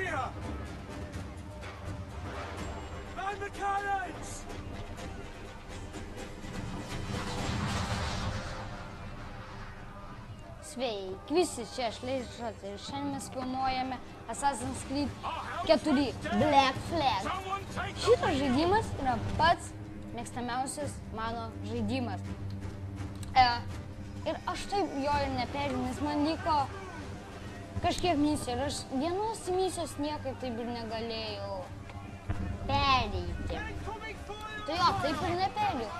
here! Man the cannons! Sveiki, visi čia aš Leidžas ir šiandien mes filmuojame Assassin's Creed 4 Black Flag. Šitas žaidimas yra pats mėgstamiausias mano žaidimas. Ir aš taip jo ir neperėjau, nes man liko kažkiek misijų ir aš vienos misijos niekaip taip ir negalėjau pereiti. Tai jo, taip ir neperėjau.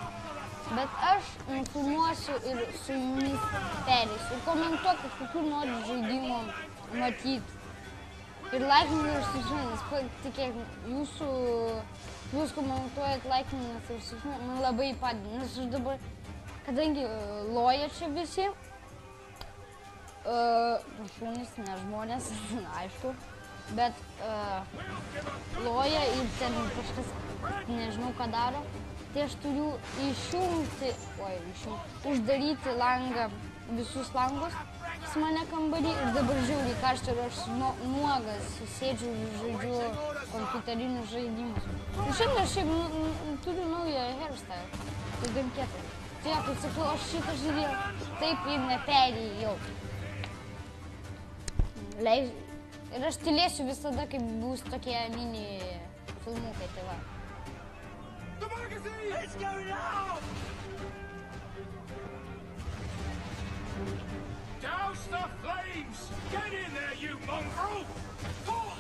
Bet aš filmuosiu ir su jumis perėsiu. Ir komentuokit, kokių nori žaidimų matyti. Ir laikinti ir sužinai, nes tikėkit, jūs komentuojat, laikinimas ir sužinai, man labai padeda. Nes aš dabar, kadangi loja čia visi, šunys, ne žmonės, aišku, bet loja ir ten kažkas, nežinau ką daro. Tai aš turiu uždaryti langą, visus langus pas mane kambarį ir dabar žiauriai karšta ir aš nuogas sėdžiu ir žaidžiu kompiuterinius žaidimus. Ir šiandien aš šiaip turiu naują hairstyle, tai gan kietai. Tai kaip sakau, aš šitą žaidimą taip ir neperėjau. Ir aš tylėsiu visada, kai bus tokie mini filmukai, tai va. The magazine! It's going out! Douse the flames! Get in there, you mongrel! Oh!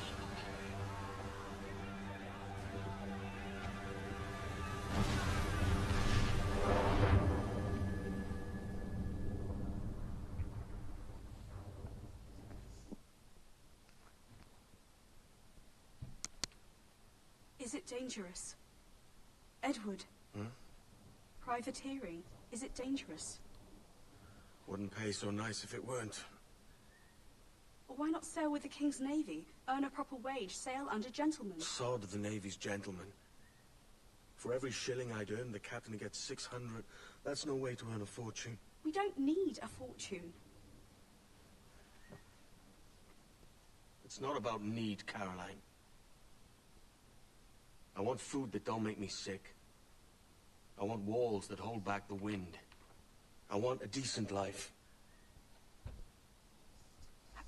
Is it dangerous? Edward. Privateering, is it dangerous? Wouldn't pay so nice if it weren't. Or why not sail with the King's Navy? Earn a proper wage, sail under gentlemen. Sod the Navy's gentlemen. For every shilling I'd earn, the captain gets 600. That's no way to earn a fortune. We don't need a fortune. It's not about need, Caroline. I want food that don't make me sick. I want walls that hold back the wind. I want a decent life.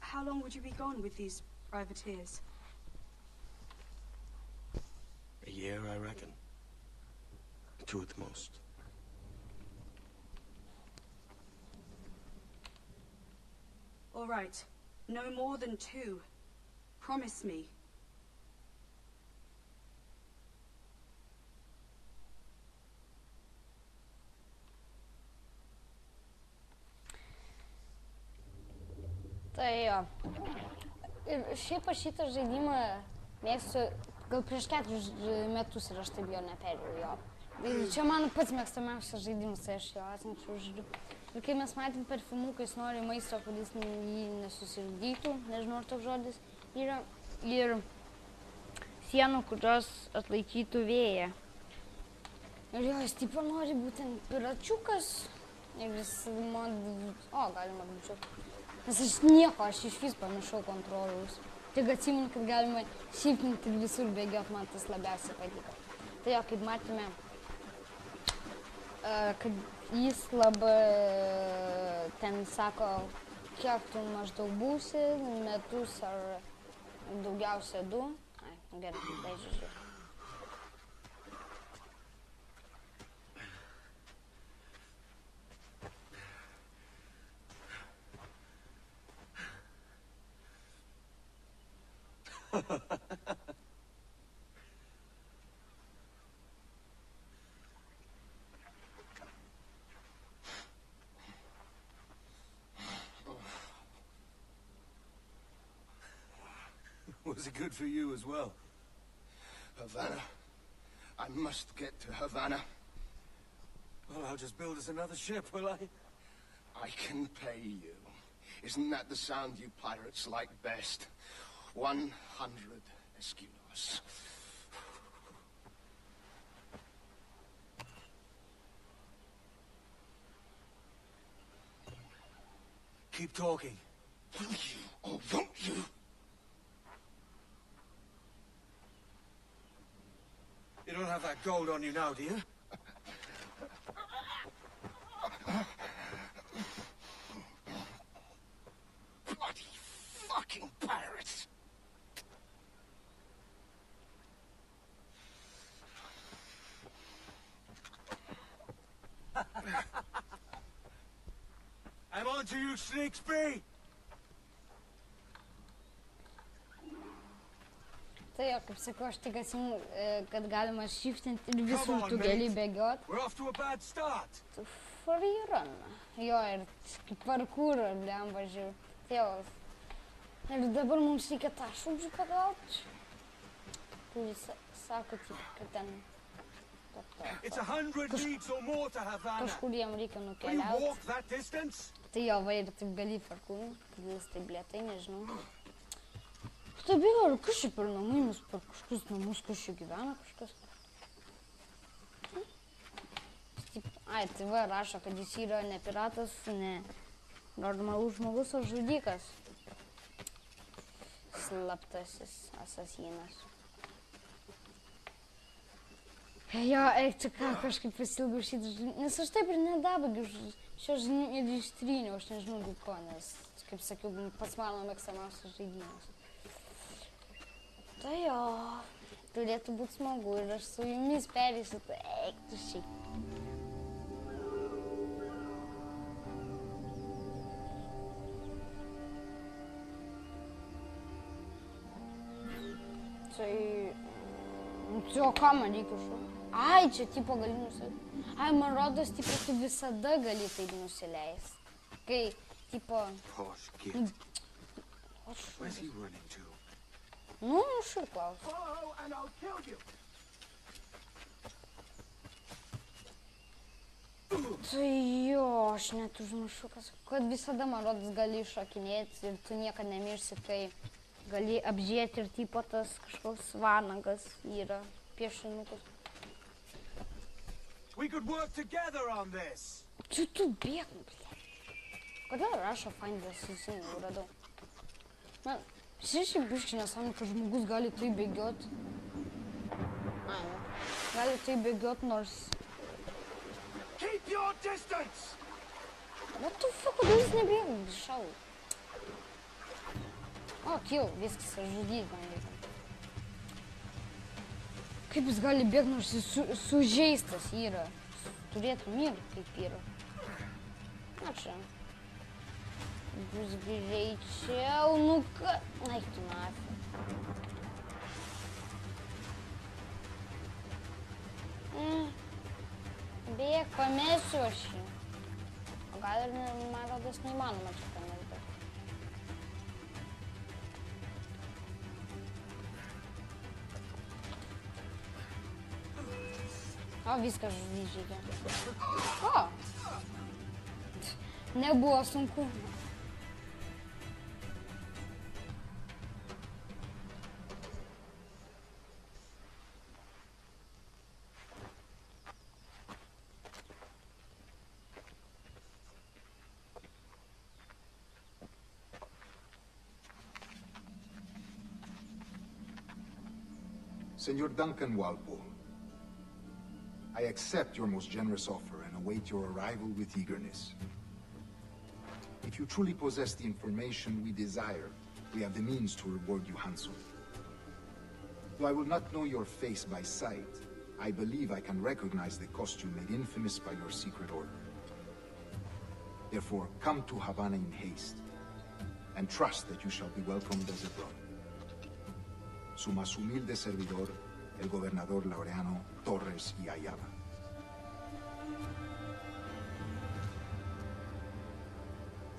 How long would you be gone with these privateers? A year, I reckon. 2 at the most. All right. No more than 2. Promise me. Tai jo. Ir šiaip aš šitą žaidimą mėgstu gal prieš 4 metus ir aš taip jo neperėjau jo. Ir čia mano pats mėgstamiausias žaidimas, tai aš jo atsinčiau žaidžiu. Ir kai mes matėm per filmuką, jis nori maisto, kad jis jį nesusirgytų, nežinau ar toks žodis yra. Ir sienų, kurios atlaikytų vėją. Ir jo, jis taip nori būtent piračiukas. Ir jis galima bičiuk. Nes aš nieko, aš iš vis pamiršau kontrolius. Tik atsimenu, kad galima šilpinti ir visur bėgiot, man tas labiausiai patiko. Tai jo, kaip matėme, kad jis labai ten sako, kiek tu maždaug būsi, metus ar daugiausia 2. Ai, gerai, tai žiūrėjau. Was it good for you as well? Havana. I must get to Havana. Well, I'll just build us another ship, will I? I can pay you. Isn't that the sound you pirates like best? 100 escudos. Keep talking. Will you, or won't you? that gold on you now, do you? Bloody fucking pirates! I'm on to you, Snakesby! Tai jo, kaip sakau, aš tik atsimenu, kad galima shiftinti ir visur tu gali bėgiot. We're off to a bad start. Freerun. Jo, ir kaip parkūrą, blem, važiuoju. Tai jo. Ir dabar mums reikia tą šūdžių pagauti. Kuris sako, kad ten... It's 100 leagues or more to Havana. Kažkur jam reikia Will you nukeliauti. walk that distance? Tai jo, va, ir taip gali parkūrą. Vis taip lėtai, nežinau. Tai bijau, kas čia per namai, mes per kažkokius namus, kas čia gyvena kažkas. Ai, tai va, rašo, kad jis yra ne piratas, ne normalus žmogus, o žudikas. Slaptasis asasinas. Jo, eik, čia ką, kažkaip pasilgau šitą žaidimą, nes aš taip ir nedabaigiu šio žaidimą ir ištryniau, aš nežinau dėl ko, nes, kaip sakiau, pats mano mėgstamiausias žaidimas. Tai jo, turėtų būti smagu ir aš su jumis perėsiu, tai eik tu šiaip. Tai... O ką man reikia šau? Ai, čia tipo gali nusileisti. Ai, man rodos, tipo, tu visada gali taip nusileisti. Kai, tipo... Posh git. Where's he running to? Nu, aš ir klausiu. Follow and I'll kill you! Tai jo, aš net užmiršau, kad visada, man rodos, gali šokinėti ir tu niekada nemirsi, kai gali apžiūrėti ir tipo tas kažkoks vanagas yra piešinukas. We could work together on this. Čia tu bėgnu, blė. Kodėl rašo find the assassin, jau radau. Man, šiaip biškai nesąmonė, kad žmogus gali tai bėgiot. Ai, nu. Gali tai bėgiot, nors... Keep your distance! What the fuck, kodėl jis nebėga? Šau. O, kill, viskas, aš žudyti man reikia. Kaip jis gali bėgti, nors jis sužeistas yra. Turėtų mirti, kaip yra. Na čia. Bus greičiau, nu ką... Eik tu nafi. Bėg, pamesiu aš jį. O gal ir, man rodos, neįmanoma čia pamesti. O, viskas žudyti reikia. O! Nebuvo sunku. Senor Duncan Walpole, I accept your most generous offer and await your arrival with eagerness. If you truly possess the information we desire, we have the means to reward you handsomely. Though I will not know your face by sight, I believe I can recognize the costume made infamous by your secret order. Therefore, come to Havana in haste, and trust that you shall be welcomed as a brother. Su más humilde servidor, el gobernador Laureano Torres y Ayala.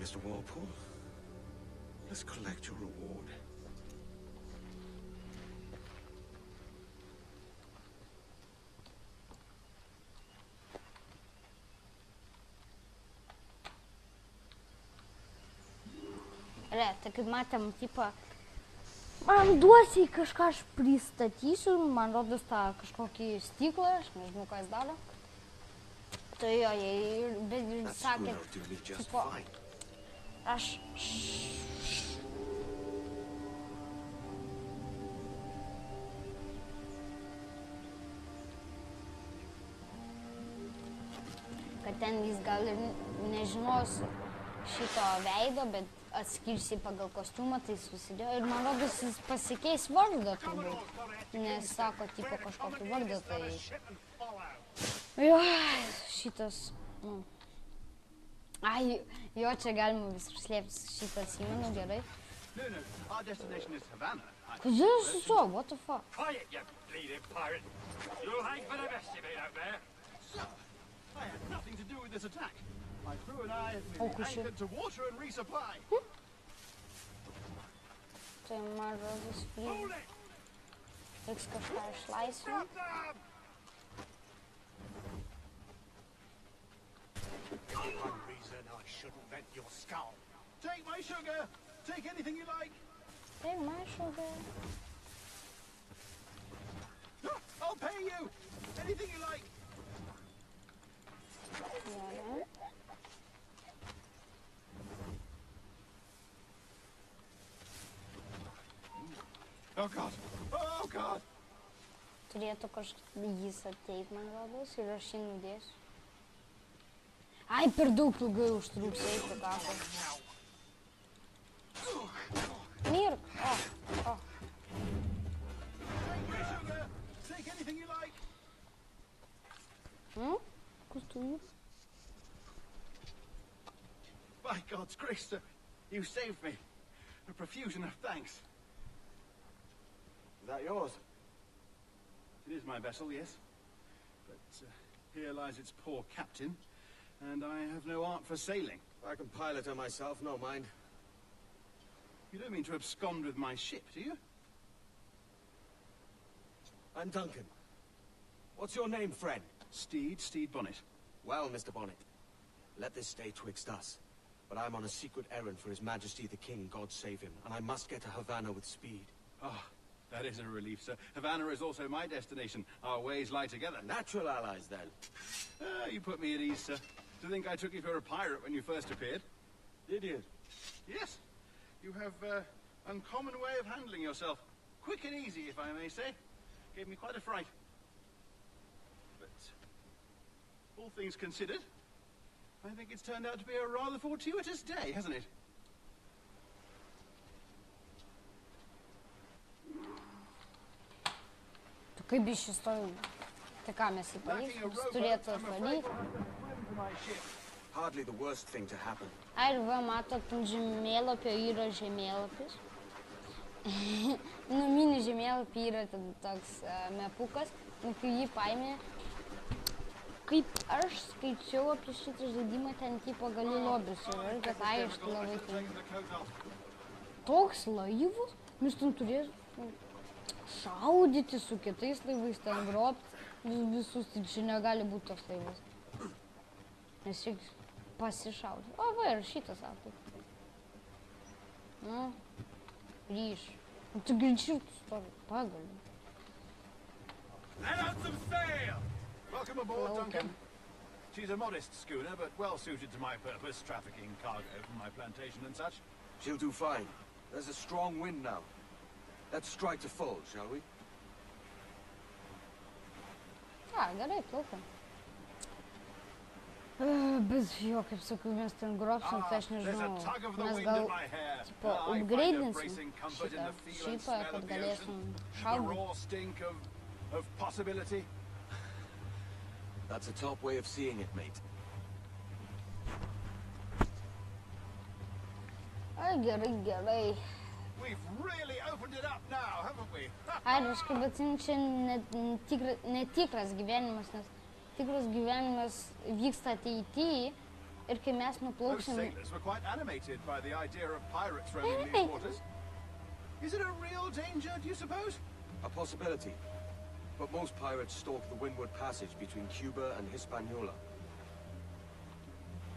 Mr. Walpole, let's collect your reward. Tai kaip matėm, tipo, man duosiai kažką aš pristatysiu, man rodos tą kažkokį stiklą, aš nežinau, ką jis daro. Tai jo, bet sakė, tipo, aš... kad ten jis gal ir nežinos šito veido, bet atskirsi pagal kostiumą, tai susidėjo. Ir man rodos, jis pasikeis vardą turbūt. Nes sako, tipo kažkokį vardą, tai... Jo, šitas... Nu. Ai, jo, čia galima visur slėptis. Šitas įmenu gerai. No, our destination is Havana. Kodėl suso? What the fuck? Quiet, you bleeding pirate. You'll hang for the best of it out there. Sir, I had nothing to do with this attack. My crew and I have been anchored to water and resupply. Tai man rodos free. Hold it! Reiks kažką išlaisvinti. Stop them! One reason I shouldn't vent your skull. Take my sugar. Take anything you like. Tai man šaudė. I'll pay you. Anything you like. Gerai. Oh God. Oh God. Turėtų kažkaip jis ateit, man rodos, ir aš jį nudėsiu. Ai, per daug ilgai užtruks eiti kako. Mirk! O. Take my sugar. Take anything you like. Kur tu jį? By God's grace, sir, you saved me. A profusion of thanks. Is that yours? It is my vessel, yes. But here lies its poor captain, and I have no art for sailing. I can pilot her myself, no mind. You don't mean to abscond with my ship, do you? I'm Duncan. What's your name, friend? Steed Bonnet. Well, Mr. Bonnet, let this stay twixt us. But I'm on a secret errand for His Majesty the King, God save him, and I must get to Havana with speed. Ah, that is a relief, sir. Havana is also my destination. Our ways lie together. Natural allies, then. You put me at ease, sir. To think I took you for a pirate when you first appeared. Did you? Yes. You have uncommon way of handling yourself. Quick and easy, if I may say. Gave me quite a fright. But, all things considered, I think it's turned out to be a rather fortuitous day, hasn't it? Tu kaip iš įstojų? Tai ką mes jį paliksim? Jis turėtų atvalyti. Hardly the worst thing to happen. Ar va, matot, ant žemėlapio yra žemėlapis. Nu, mini žemėlapį yra toks mepukas. Nu, kai jį paėmė, kaip aš skaičiau apie šitą žaidimą, ten tipo gali lobius ir kad aišku labai tinka. Toks laivas, mes ten turėsim šaudyti su kitais laivais, ten grobti visus, tai čia negali būti toks laivas. Nes reikia pasišaudyti. O, va, ir šitas atlik. Nu, ryš. Tu greičiau tu stovi, pagalį. Let out some sail! Welcome aboard, Welcome. Duncan. She's a modest schooner, but well suited to my purpose, trafficking cargo from my plantation and such. She'll do fine. There's a strong wind now. Let's strike to full, shall we? Gerai, plaukiam. Bet jo, kaip sakau, mes ten grobsim, tai aš nežinau. Mes gal, tipo, upgraidinsim šitą, kad galėsim šaudyti. Of possibility. That's a top way of seeing it, mate. Ai, gerai. We've really opened it up now, haven't we? Ai, aš kaip atsimenu, čia netikras gyvenimas, nes tikras gyvenimas vyksta ateityje ir kai mes Those nuplauksim... sailors were quite animated by the idea of pirates roaming these waters. Is it a real danger, do you suppose? A possibility. But most pirates stalk the windward passage between Cuba and Hispaniola.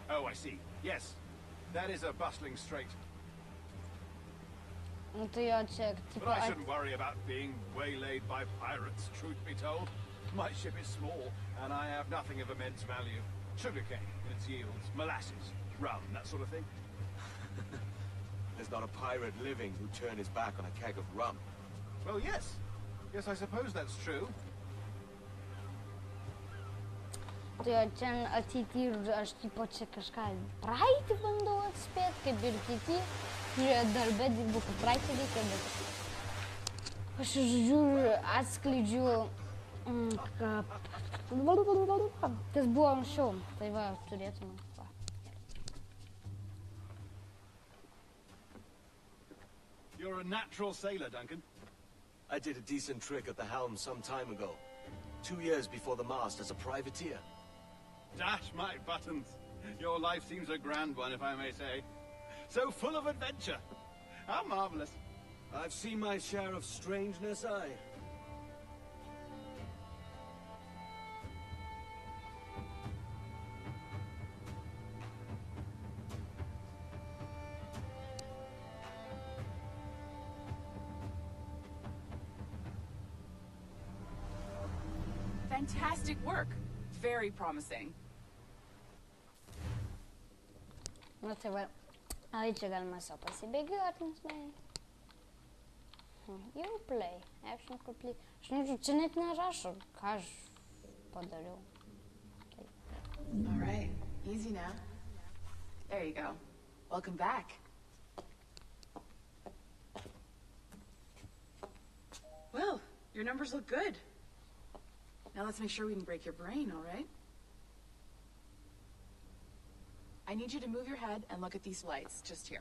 Oh, I see. Yes. That is a bustling strait. Nu, tai jo čia, tipo... But I shouldn't worry about being waylaid by pirates, truth be told. My ship is small, and I have nothing of immense value. Sugarcane and its yields, molasses, rum, that sort of thing. There's not a pirate living who'd turn his back on a keg of rum. Well, yes. Yes, I suppose that's true. Tai jo, čia ateity ir aš tipo čia kažką praeitį bandau atspėti, kaip ir kiti. Ir darbę dirbu, kad praeitį reikia, bet aš žodžiu atskleidžiu, kas buvo anksčiau. Tai va, turėtume. Va. You're a natural sailor, Duncan. I did a decent trick at the helm some time ago. 2 years before the mast as a privateer. Dash my buttons. Your life seems a grand one, if I may say. So full of adventure. How marvelous. I've seen my share of strangeness, aye. Fantastic work. Very promising. Nu tai va, aici galima sau pasibėgioti, nes mai. Jau play, action complete. Aš nežinau, čia net nerašo, ką aš padariau. All right, easy now. There you go. Welcome back. Well, your numbers look good. Now let's make sure we can break your brain, all right? I need you to move your head and look at these lights, just here.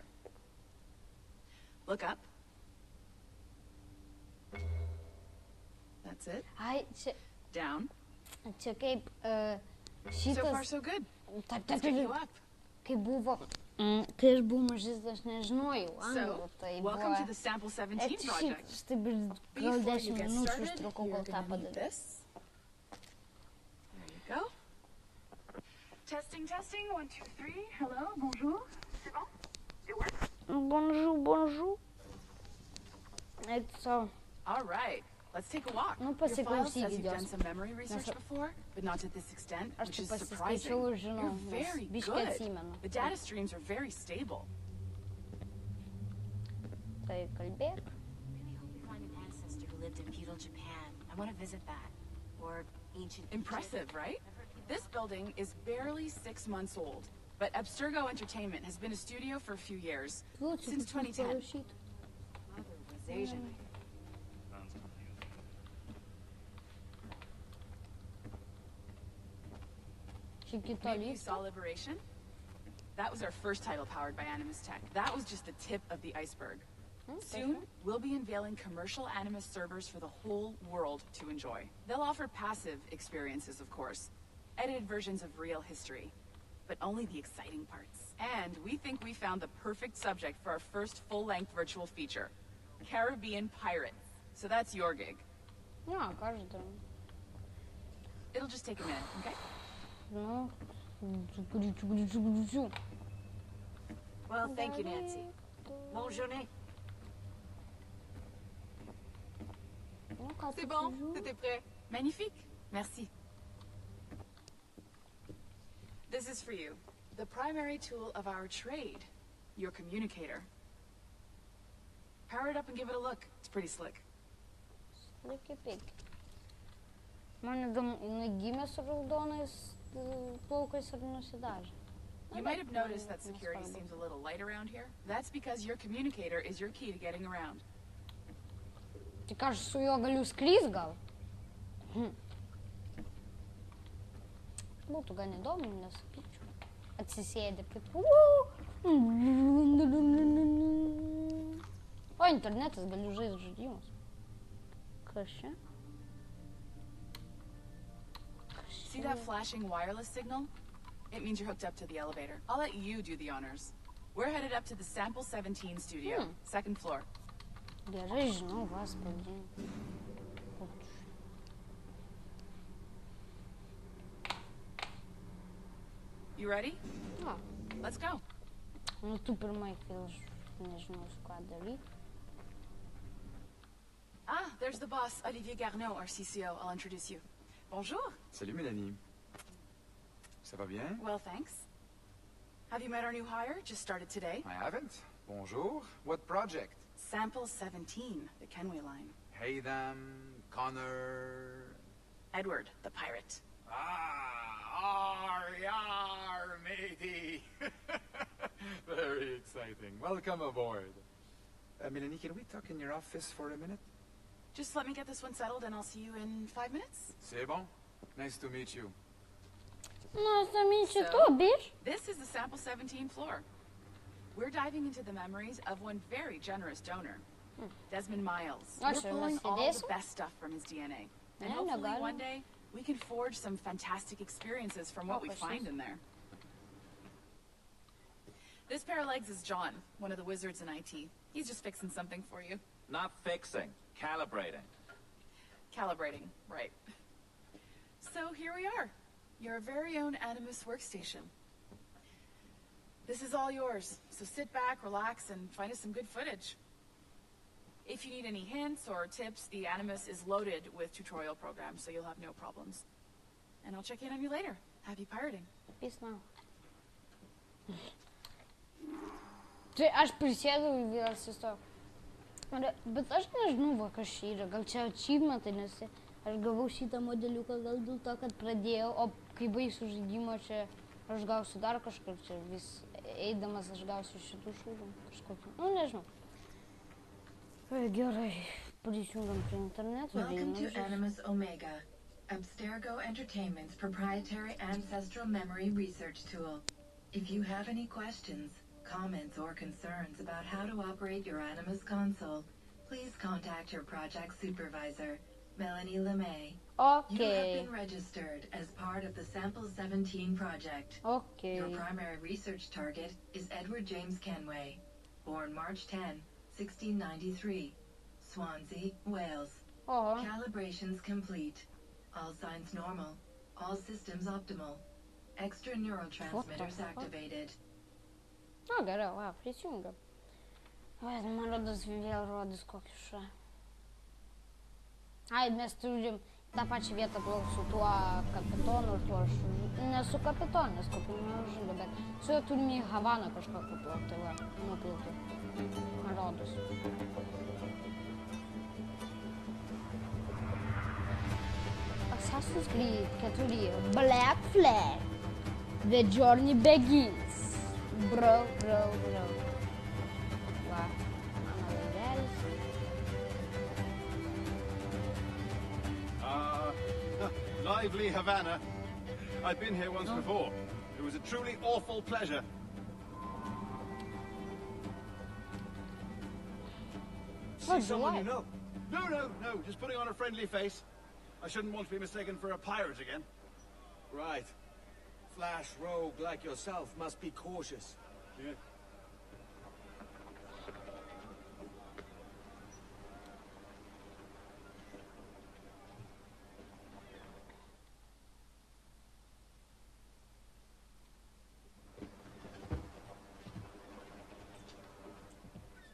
Look up. That's it. Ai, čia, Down. čia kaip So far, šitas, so good. taip, Let's get you taip, up. kai buvo, kai aš buvau mažas, aš nežinojau anglų, So, tai welcome buvo. to the Sample 17 Šiaip, project. aš taip ir gal Before you 10 get minučių started, užtrukau, you're kol tą gonna need padariau. this. There you go. Testing, testing. 1, 2, 3. Hello, bonjour. C'est bon? It works. Bonjour, bonjour. So, All right. Let's take a walk. Nu, Your file pasiklausykit says you've done jos. some memory research Nes- before, but not to this extent, aš which tai is surprising. pasiskaičiau ir žinau, You're nes very biškai good. atsimenu. The data streams are very stable. Tai kalbėk. Really hope you find an ancestor who lived in feudal Japan. I want to visit that. Or ancient Impressive, right? This building is barely 6 months old, but Abstergo Entertainment has been a studio for a few years, since 2010. Mother was Asian. Čia kito Maybe you lygio. saw Liberation? That was our first title powered by Animus Tech. That was just the tip of the iceberg. Soon, we'll be unveiling commercial Animus servers for the whole world to enjoy. They'll offer passive experiences, of course, edited versions of real history, but only the exciting parts. And we think we found the perfect subject for our first full-length virtual feature, Caribbean Pirates. So that's your gig. Nu, každa. It'll just take a minute, okay? Nu. Well, thank you, Nancy. Bonne journée. Nu, ką C'est tu bon, žiūri? c'était prêt. Magnifique. Merci. This is for you. The primary tool of our trade, your communicator. Power it up and give it a look. It's pretty slick. Reikia pėk. Man įdomu, jinai gimė su raudonais plaukais ir nusidažė. You might have noticed that security seems a little light around here. That's because your communicator is your key to getting around. Tik aš su juo galiu skryst gal? Būtų gan įdomu, nesakyčiau. Atsisėdė kaip... O, internetas, galiu žaisti žaidimus. Kas čia? See that flashing wireless signal? It means you're hooked up to the elevator. I'll let you do the honors. We're headed up to the Sample 17 studio, second floor. Gerai, žinau, vas pradėjau. You ready? Na, Let's go. nu tu pirmai, kai aš nežinau, su ką daryti. Ah, there's the boss, Olivier Garneau, our CCO. I'll introduce you. Bonjour. Salut Mélanie. Ça va bien? Well, thanks. Have you met our new hire? Just started today. I haven't. Bonjour. What project? Sample 17, the Kenway line. Hey them, Connor... Edward, the pirate. Ah, Yar, matey. Very exciting. Welcome aboard. Melanie, can we talk in your office for a minute? Just let me get this one settled and I'll see you in 5 minutes. C'est bon. Nice to meet you. Nice to meet you too, bitch. This is the Sample 17 floor. We're diving into the memories of one very generous donor, Desmond Miles. We're pulling all the best stuff from his DNA. And hopefully one day, we can forge some fantastic experiences from what we find in there. This pair of legs is John, one of the wizards in IT. He's just fixing something for you. Not fixing, calibrating. Calibrating, right. So here we are, your very own Animus workstation. This is all yours, so sit back, relax, and find us some good footage. If you need any hints or tips, the Animus is loaded with tutorial programs, so you'll have no problems. And I'll check in on you later. Happy pirating. Peace now. Tai aš prisėdau į vienas įstojau. Bet aš nežinau, va, kas čia yra. Gal čia achievementai, nes aš gavau šitą modeliuką gal dėl to, kad pradėjau, o kai baigsiu žaidimą, čia aš gausiu dar kažkur, čia vis eidamas aš gausiu šitų šūdų kažkokių. Nu, nežinau. Gerai, prisijungiam prie interneto. Welcome to Animus Omega, Abstergo Entertainment's proprietary ancestral memory research tool. If you have any questions, comments, or concerns about how to operate your Animus console, please contact your project supervisor, Melanie LeMay. Okay. You have been registered as part of the Sample 17 project. Okay. Your primary research target is Edward James Kenway, born March 10, 1693, Swansea, Wales. Calibrations complete. All signs normal. All systems optimal. Extra neurotransmitters activated. Na, gerai, va, prisijungiam. Man rodos, vėl rodys kokį šą. Ai, mes turim tą pačią vietą plaukti su tuo kapitonu ir tuo šūdžiu. Ne su kapitonu, nes kapitonu žindu, bet su juo turim į Havaną kažkokį plaukti, tai va, nuplaukti. Man rodos. Assassin's Creed 4, Black Flag, The Journey Begins. Bro. Va, mano laivelis. Lively Havana. I've been here once before. It was a truly awful pleasure. See someone you know? No. Just putting on a friendly face. I shouldn't want to be mistaken for a pirate again. Right. Flash rogue like yourself must be cautious. Yeah.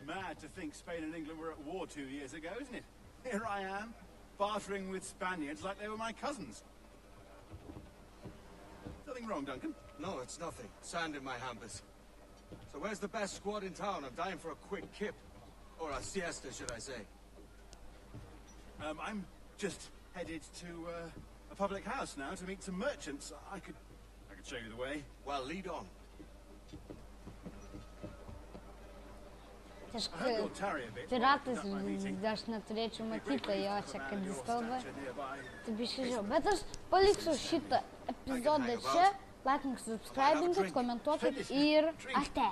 Mad to think Spain and England were at war 2 years ago, isn't it? Here I am, bartering with Spaniards like they were my cousins. Nothing wrong, Duncan? No, it's nothing. Sand in my hampers. So where's the best squad in town? I'm dying for a quick kip. Or a siesta, should I say. I'm just headed to a public house now to meet some merchants. I could show you the way. Well, lead on. Piratas, aš neturėčiau matyti jo čia, kad jis kalba. Tai biškai žiūrėjau. Bet aš paliksiu šitą epizodą čia. Laikink, subscribinkit, komentuokit ir ate.